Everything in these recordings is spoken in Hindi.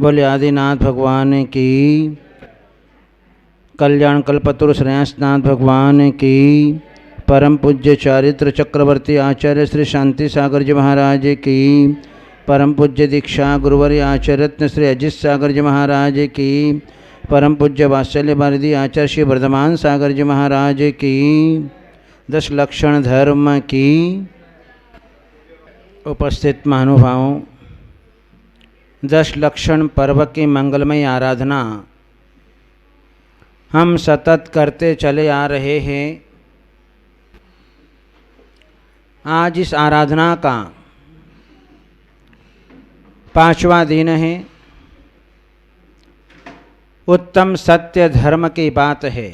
बोले आदिनाथ भगवान की, कल्याण कल्पतरु श्रेयांसनाथ भगवान की, परम पूज्य चारित्र चक्रवर्ती आचार्य श्री शांति सागर जी महाराज की, परम पूज्य दीक्षा गुरुवर आचार्य रत्न श्री अजित सागर जी महाराज की, परम पूज्य वात्सल्य भारती आचार्य श्री वर्धमान सागर जी महाराज की, 10 लक्षण धर्म की। उपस्थित महानुभावों, 10 लक्षण पर्व की मंगलमय आराधना हम सतत करते चले आ रहे हैं। आज इस आराधना का 5वां दिन है। उत्तम सत्य धर्म की बात है।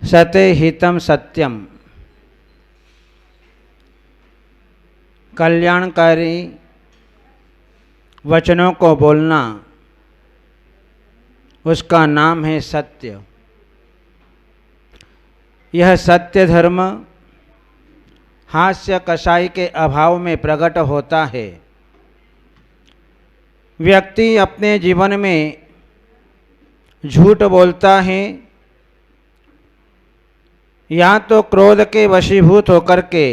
सते हितम सत्यम, कल्याणकारी वचनों को बोलना, उसका नाम है सत्य। यह सत्य धर्म हास्य कसाई के अभाव में प्रकट होता है। व्यक्ति अपने जीवन में झूठ बोलता है, या तो क्रोध के वशीभूत होकर के,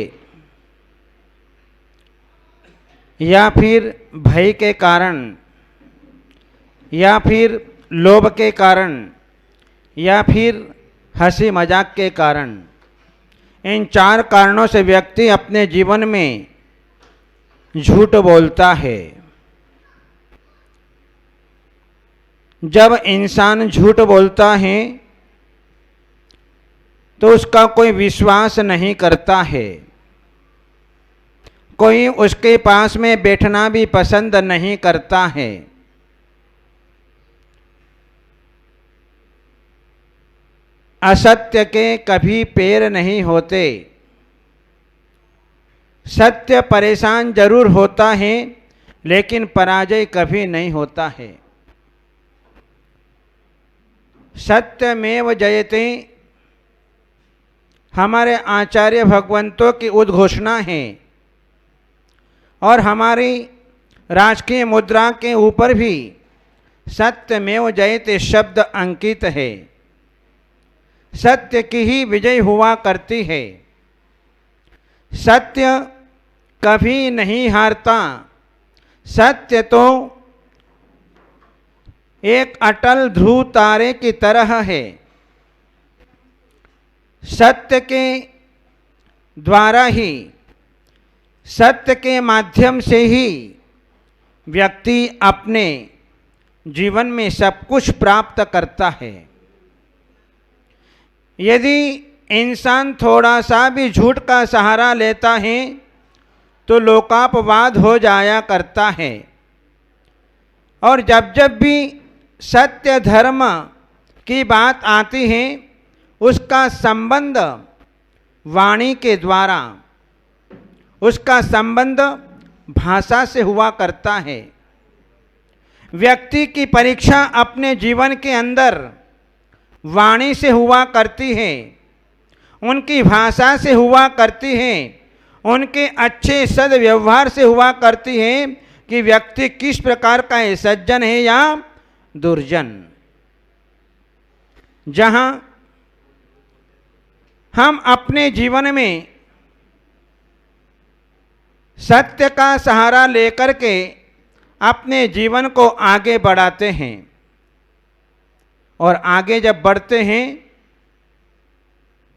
या फिर भय के कारण, या फिर लोभ के कारण, या फिर हंसी मजाक के कारण। इन 4 कारणों से व्यक्ति अपने जीवन में झूठ बोलता है। जब इंसान झूठ बोलता है तो उसका कोई विश्वास नहीं करता है। कोई उसके पास में बैठना भी पसंद नहीं करता है। असत्य के कभी पैर नहीं होते। सत्य परेशान जरूर होता है, लेकिन पराजय कभी नहीं होता है। सत्यमेव जयते हमारे आचार्य भगवंतों की उद्घोषणा है, और हमारी राजकीय मुद्रा के ऊपर भी सत्यमेव जयते शब्द अंकित है। सत्य की ही विजय हुआ करती है। सत्य कभी नहीं हारता। सत्य तो एक अटल ध्रुव तारे की तरह है। सत्य के द्वारा ही, सत्य के माध्यम से ही व्यक्ति अपने जीवन में सब कुछ प्राप्त करता है। यदि इंसान थोड़ा सा भी झूठ का सहारा लेता है तो लोकापवाद हो जाया करता है। और जब जब भी सत्य धर्म की बात आती है, उसका संबंध वाणी के द्वारा, उसका संबंध भाषा से हुआ करता है। व्यक्ति की परीक्षा अपने जीवन के अंदर वाणी से हुआ करती है, उनकी भाषा से हुआ करती है, उनके अच्छे सद्व्यवहार से हुआ करती है कि व्यक्ति किस प्रकार का है, सज्जन है या दुर्जन। जहां हम अपने जीवन में सत्य का सहारा लेकर के अपने जीवन को आगे बढ़ाते हैं, और आगे जब बढ़ते हैं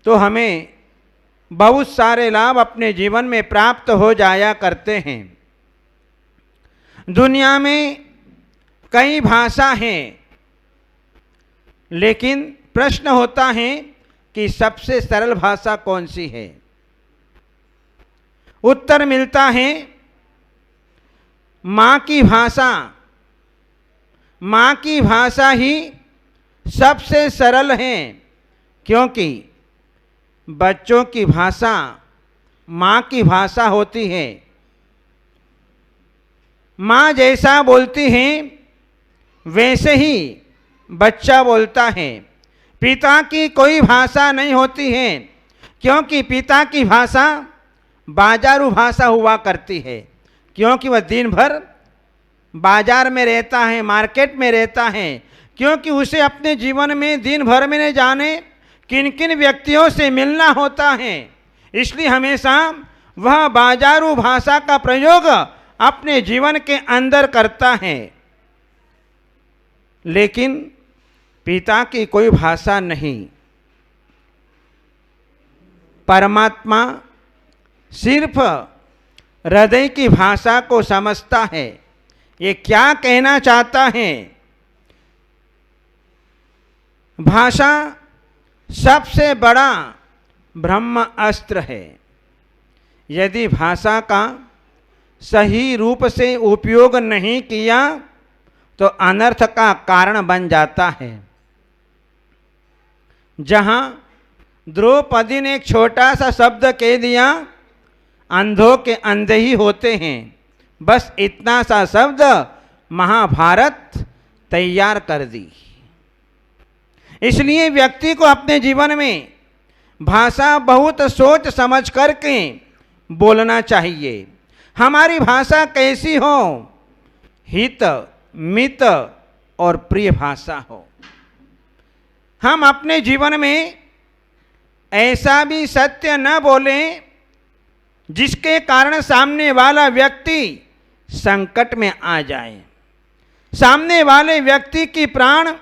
तो हमें बहुत सारे लाभ अपने जीवन में प्राप्त हो जाया करते हैं। दुनिया में कई भाषा हैं, लेकिन प्रश्न होता है कि सबसे सरल भाषा कौन सी है। उत्तर मिलता है माँ की भाषा। माँ की भाषा ही सबसे सरल है, क्योंकि बच्चों की भाषा माँ की भाषा होती है। माँ जैसा बोलती है वैसे ही बच्चा बोलता है। पिता की कोई भाषा नहीं होती है, क्योंकि पिता की भाषा बाजारू भाषा हुआ करती है, क्योंकि वह दिन भर बाजार में रहता है, मार्केट में रहता है, क्योंकि उसे अपने जीवन में दिन भर में न जाने किन किन व्यक्तियों से मिलना होता है, इसलिए हमेशा वह बाजारू भाषा का प्रयोग अपने जीवन के अंदर करता है। लेकिन पिता की कोई भाषा नहीं, परमात्मा सिर्फ हृदय की भाषा को समझता है, ये क्या कहना चाहता है। भाषा सबसे बड़ा ब्रह्म अस्त्र है। यदि भाषा का सही रूप से उपयोग नहीं किया तो अनर्थ का कारण बन जाता है। जहाँ द्रौपदी ने एक छोटा सा शब्द कह दिया, अंधों के अंधे ही होते हैं, बस इतना सा शब्द महाभारत तैयार कर दी। इसलिए व्यक्ति को अपने जीवन में भाषा बहुत सोच समझ करके बोलना चाहिए। हमारी भाषा कैसी हो? हित मित और प्रिय भाषा हो। हम अपने जीवन में ऐसा भी सत्य न बोलें जिसके कारण सामने वाला व्यक्ति संकट में आ जाए, सामने वाले व्यक्ति की प्राण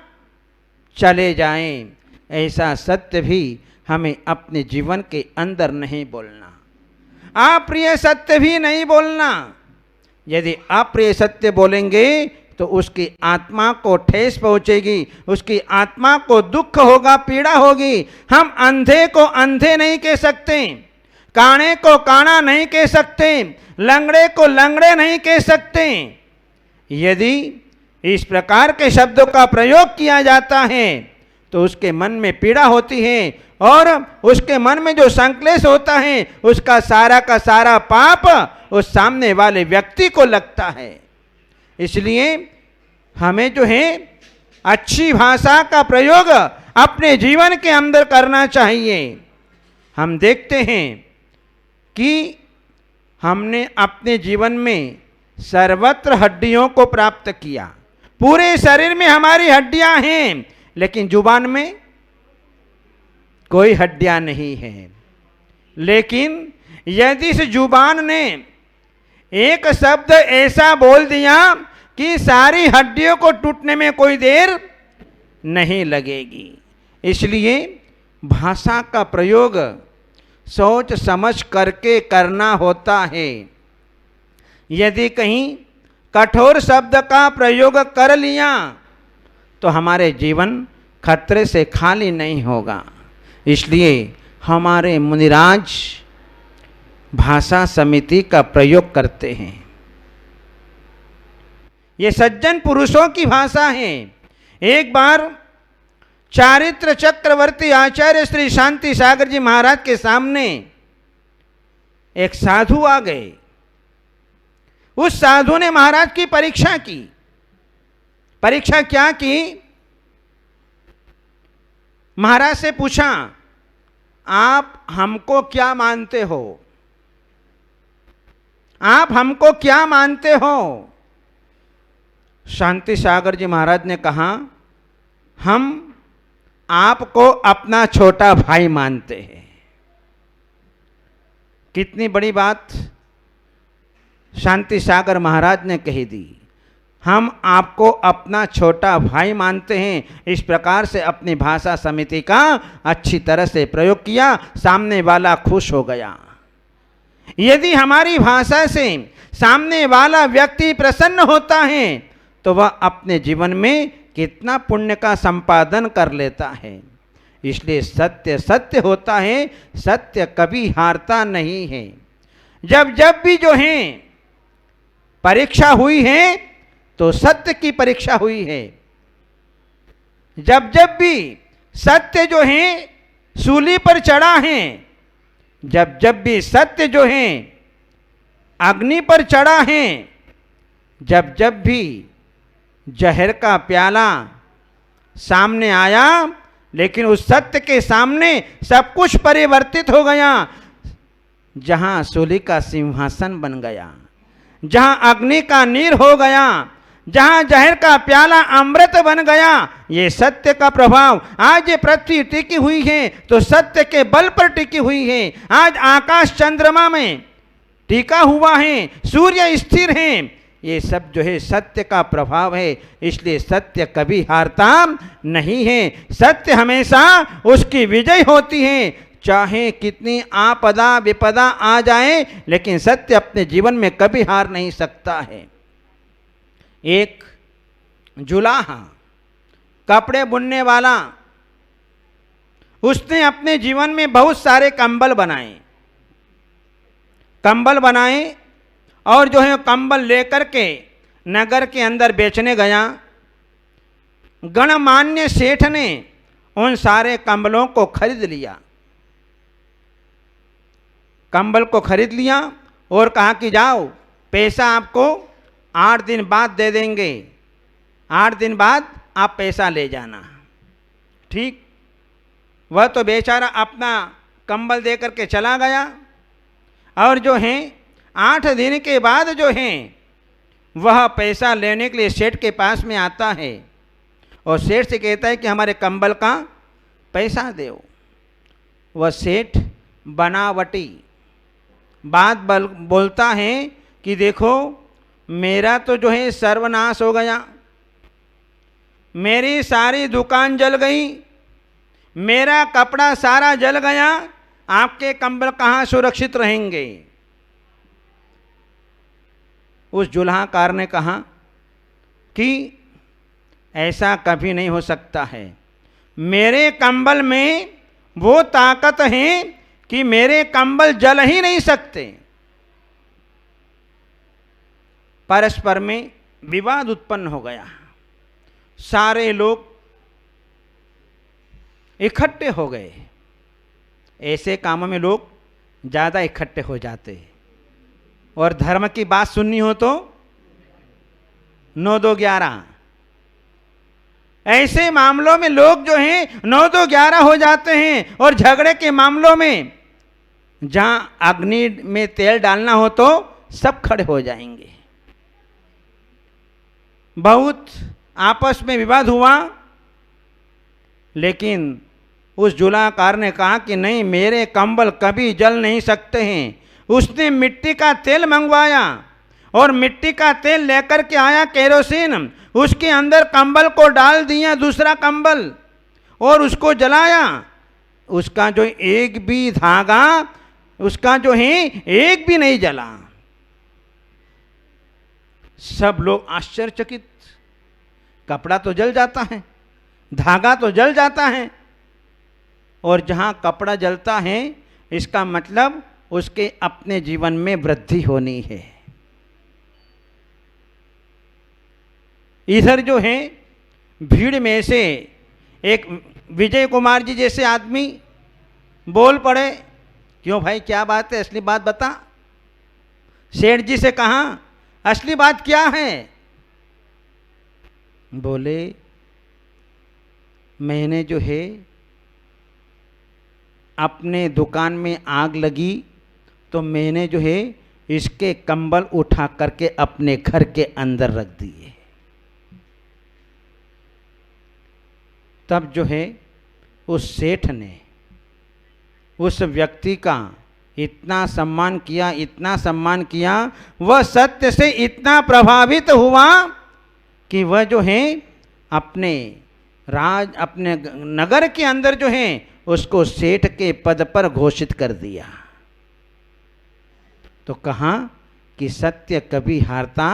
चले जाएं। ऐसा सत्य भी हमें अपने जीवन के अंदर नहीं बोलना। अप्रिय सत्य भी नहीं बोलना। यदि अप्रिय सत्य बोलेंगे तो उसकी आत्मा को ठेस पहुंचेगी, उसकी आत्मा को दुख होगा, पीड़ा होगी। हम अंधे को अंधे नहीं कह सकते, काणे को काना नहीं कह सकते, लंगड़े को लंगड़े नहीं कह सकते। यदि इस प्रकार के शब्दों का प्रयोग किया जाता है तो उसके मन में पीड़ा होती है और उसके मन में जो संक्लेश होता है उसका सारा का सारा पाप उस सामने वाले व्यक्ति को लगता है। इसलिए हमें जो है अच्छी भाषा का प्रयोग अपने जीवन के अंदर करना चाहिए। हम देखते हैं कि हमने अपने जीवन में सर्वत्र हड्डियों को प्राप्त किया। पूरे शरीर में हमारी हड्डियां हैं, लेकिन जुबान में कोई हड्डियां नहीं है। लेकिन यदि इस जुबान ने एक शब्द ऐसा बोल दिया कि सारी हड्डियों को टूटने में कोई देर नहीं लगेगी। इसलिए भाषा का प्रयोग सोच समझ करके करना होता है। यदि कहीं कठोर शब्द का प्रयोग कर लिया तो हमारे जीवन खतरे से खाली नहीं होगा। इसलिए हमारे मुनिराज भाषा समिति का प्रयोग करते हैं। ये सज्जन पुरुषों की भाषा है। एक बार चारित्र चक्रवर्ती आचार्य श्री शांति सागर जी महाराज के सामने एक साधु आ गए। उस साधु ने महाराज की परीक्षा की। परीक्षा क्या की? महाराज से पूछा, आप हमको क्या मानते हो? आप हमको क्या मानते हो? शांति सागर जी महाराज ने कहा, हम आपको अपना छोटा भाई मानते हैं। कितनी बड़ी बात शांति सागर महाराज ने कही दी। हम आपको अपना छोटा भाई मानते हैं। इस प्रकार से अपनी भाषा समिति का अच्छी तरह से प्रयोग किया, सामने वाला खुश हो गया। यदि हमारी भाषा से सामने वाला व्यक्ति प्रसन्न होता है तो वह अपने जीवन में कितना पुण्य का संपादन कर लेता है। इसलिए सत्य सत्य होता है, सत्य कभी हारता नहीं है। जब जब भी जो है परीक्षा हुई है तो सत्य की परीक्षा हुई है। जब जब भी सत्य जो है सूली पर चढ़ा है, जब जब भी सत्य जो है अग्नि पर चढ़ा है, जब जब भी जहर का प्याला सामने आया, लेकिन उस सत्य के सामने सब कुछ परिवर्तित हो गया। जहां सूली का सिंहासन बन गया, जहां अग्नि का नीर हो गया, जहां जहर का प्याला अमृत बन गया, ये सत्य का प्रभाव। आज ये पृथ्वी टिकी हुई है तो सत्य के बल पर टिकी हुई है। आज आकाश चंद्रमा में टिका हुआ है, सूर्य स्थिर है, ये सब जो है सत्य का प्रभाव है। इसलिए सत्य कभी हारता नहीं है, सत्य हमेशा उसकी विजय होती है। चाहे कितनी आपदा विपदा आ जाए, लेकिन सत्य अपने जीवन में कभी हार नहीं सकता है। एक जुलाहा, कपड़े बुनने वाला, उसने अपने जीवन में बहुत सारे कंबल बनाए और जो है कंबल लेकर के नगर के अंदर बेचने गया। गणमान्य सेठ ने उन सारे कंबलों को खरीद लिया, कंबल को खरीद लिया और कहा कि जाओ, पैसा आपको 8 दिन बाद दे देंगे, 8 दिन बाद आप पैसा ले जाना। ठीक, वह तो बेचारा अपना कंबल दे करके चला गया और जो है 8 दिन के बाद जो है वह पैसा लेने के लिए सेठ के पास में आता है और सेठ से कहता है कि हमारे कंबल का पैसा दो। वह सेठ बनावटी बात बोलता है कि देखो, मेरा तो जो है सर्वनाश हो गया, मेरी सारी दुकान जल गई, मेरा कपड़ा सारा जल गया, आपके कंबल कहाँ सुरक्षित रहेंगे। उस जुल्हाकार ने कहा कि ऐसा कभी नहीं हो सकता है, मेरे कंबल में वो ताकत है कि मेरे कंबल जल ही नहीं सकते। परस्पर में विवाद उत्पन्न हो गया, सारे लोग इकट्ठे हो गए। ऐसे कामों में लोग ज़्यादा इकट्ठे हो जाते हैं और धर्म की बात सुननी हो तो 9-2-11। ऐसे मामलों में लोग जो हैं 9-2-11 हो जाते हैं और झगड़े के मामलों में जहां अग्नि में तेल डालना हो तो सब खड़े हो जाएंगे। बहुत आपस में विवाद हुआ, लेकिन उस जुल्हाकार ने कहा कि नहीं, मेरे कंबल कभी जल नहीं सकते हैं। उसने मिट्टी का तेल मंगवाया और मिट्टी का तेल लेकर के आया, केरोसिन, उसके अंदर कंबल को डाल दिया, दूसरा कंबल, और उसको जलाया। उसका जो एक भी धागा, उसका जो है एक भी नहीं जला। सब लोग आश्चर्यचकित, कपड़ा तो जल जाता है, धागा तो जल जाता है, और जहां कपड़ा जलता है इसका मतलब उसके अपने जीवन में वृद्धि होनी है। इधर जो है भीड़ में से एक विजय कुमार जी जैसे आदमी बोल पड़े, क्यों भाई, क्या बात है, असली बात बता। सेठ जी से कहा, असली बात क्या है। बोले, मैंने जो है अपने दुकान में आग लगी तो मैंने जो है इसके कंबल उठा करके अपने घर के अंदर रख दिए। तब जो है उस सेठ ने उस व्यक्ति का इतना सम्मान किया, इतना सम्मान किया, वह सत्य से इतना प्रभावित हुआ कि वह जो है अपने नगर के अंदर जो है उसको सेठ के पद पर घोषित कर दिया। तो कहा कि सत्य कभी हारता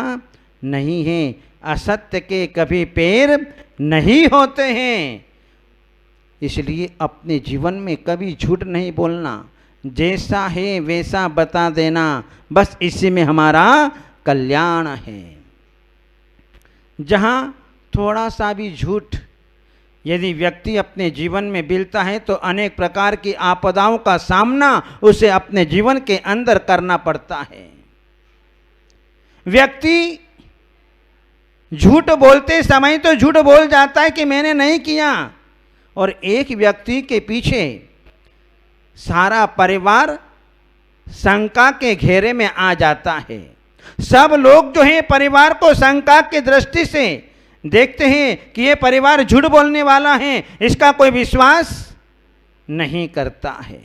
नहीं है, असत्य के कभी पैर नहीं होते हैं। इसलिए अपने जीवन में कभी झूठ नहीं बोलना, जैसा है वैसा बता देना, बस इसी में हमारा कल्याण है। जहाँ थोड़ा सा भी झूठ यदि व्यक्ति अपने जीवन में मिलता है तो अनेक प्रकार की आपदाओं का सामना उसे अपने जीवन के अंदर करना पड़ता है। व्यक्ति झूठ बोलते समय तो झूठ बोल जाता है कि मैंने नहीं किया, और एक व्यक्ति के पीछे सारा परिवार शंका के घेरे में आ जाता है सब लोग जो हैं परिवार को शंका की दृष्टि से देखते हैं कि ये परिवार झूठ बोलने वाला है, इसका कोई विश्वास नहीं करता है।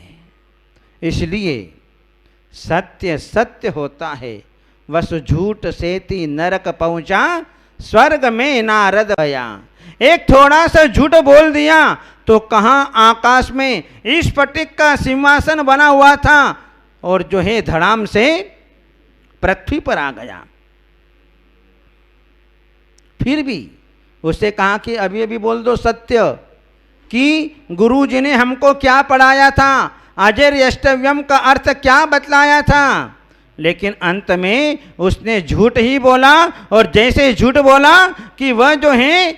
इसलिए सत्य सत्य होता है। वसु झूठ सेती नरक पहुंचा, स्वर्ग में नारद गया। एक थोड़ा सा झूठ बोल दिया तो कहाँ आकाश में स्फटिक का सिंहासन बना हुआ था और जो है धड़ाम से पृथ्वी पर आ गया। फिर भी उसे कहा कि अभी अभी बोल दो सत्य, कि गुरु जी ने हमको क्या पढ़ाया था, अजर यष्टव्यम का अर्थ क्या बतलाया था। लेकिन अंत में उसने झूठ ही बोला, और जैसे झूठ बोला कि वह जो है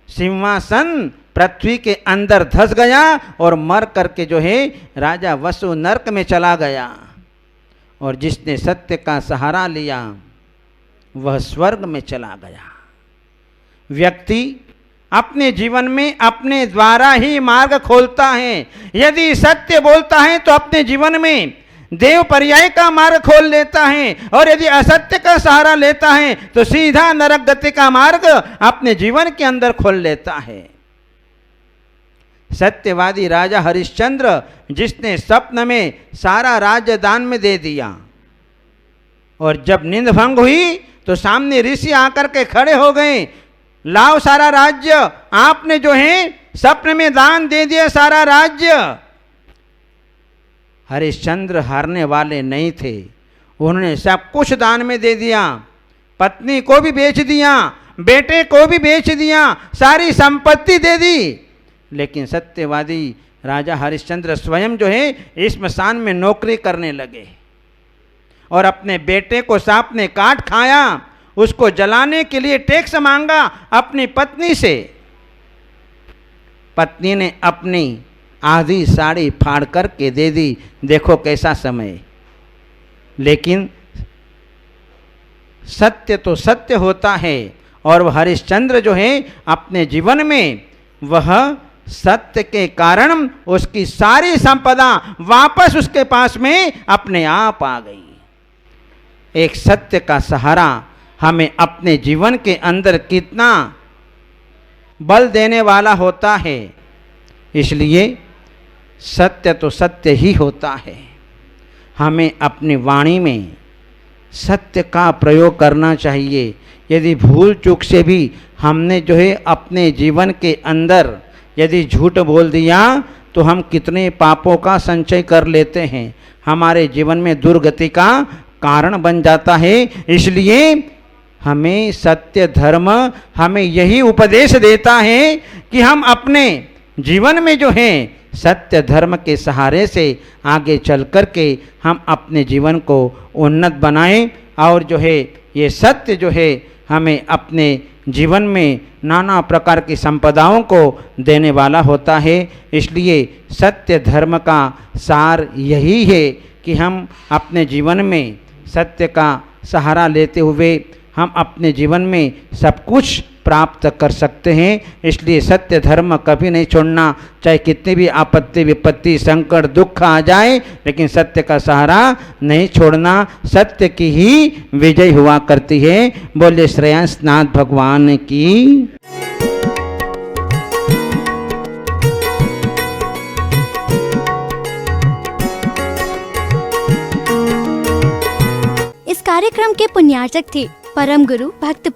सिंहासन पृथ्वी के अंदर धंस गया और मर करके जो है राजा वसु नरक में चला गया। और जिसने सत्य का सहारा लिया वह स्वर्ग में चला गया। व्यक्ति अपने जीवन में अपने द्वारा ही मार्ग खोलता है। यदि सत्य बोलता है तो अपने जीवन में देव पर्याय का मार्ग खोल लेता है, और यदि असत्य का सहारा लेता है तो सीधा नरक गति का मार्ग अपने जीवन के अंदर खोल लेता है। सत्यवादी राजा हरिश्चंद्र, जिसने स्वप्न में सारा राज्य दान में दे दिया, और जब नींद भंग हुई तो सामने ऋषि आकर के खड़े हो गए, लाओ सारा राज्य, आपने जो है स्वप्न में दान दे दिया सारा राज्य। हरिश्चंद्र हारने वाले नहीं थे, उन्होंने सब कुछ दान में दे दिया, पत्नी को भी बेच दिया, बेटे को भी बेच दिया, सारी संपत्ति दे दी। लेकिन सत्यवादी राजा हरिश्चंद्र स्वयं जो है इस स्मशान में नौकरी करने लगे, और अपने बेटे को सांप ने काट खाया, उसको जलाने के लिए टैक्स मांगा अपनी पत्नी से। पत्नी ने अपनी आधी साड़ी फाड़ करके दे दी, देखो कैसा समय। लेकिन सत्य तो सत्य होता है, और वह हरिश्चंद्र जो है अपने जीवन में वह सत्य के कारण उसकी सारी संपदा वापस उसके पास में अपने आप आ गई। एक सत्य का सहारा हमें अपने जीवन के अंदर कितना बल देने वाला होता है। इसलिए सत्य तो सत्य ही होता है। हमें अपनी वाणी में सत्य का प्रयोग करना चाहिए। यदि भूल चूक से भी हमने जो है अपने जीवन के अंदर यदि झूठ बोल दिया तो हम कितने पापों का संचय कर लेते हैं, हमारे जीवन में दुर्गति का कारण बन जाता है। इसलिए हमें सत्य धर्म हमें यही उपदेश देता है कि हम अपने जीवन में जो है सत्य धर्म के सहारे से आगे चल कर के हम अपने जीवन को उन्नत बनाएं, और जो है ये सत्य जो है हमें अपने जीवन में नाना प्रकार की संपदाओं को देने वाला होता है। इसलिए सत्य धर्म का सार यही है कि हम अपने जीवन में सत्य का सहारा लेते हुए हम अपने जीवन में सब कुछ प्राप्त कर सकते हैं। इसलिए सत्य धर्म कभी नहीं छोड़ना, चाहे कितनी भी आपत्ति विपत्ति संकट दुख आ जाए, लेकिन सत्य का सहारा नहीं छोड़ना। सत्य की ही विजय हुआ करती है। बोले श्रेयांसनाथ भगवान की। इस कार्यक्रम के पुण्यार्चक थे परम गुरु भक्त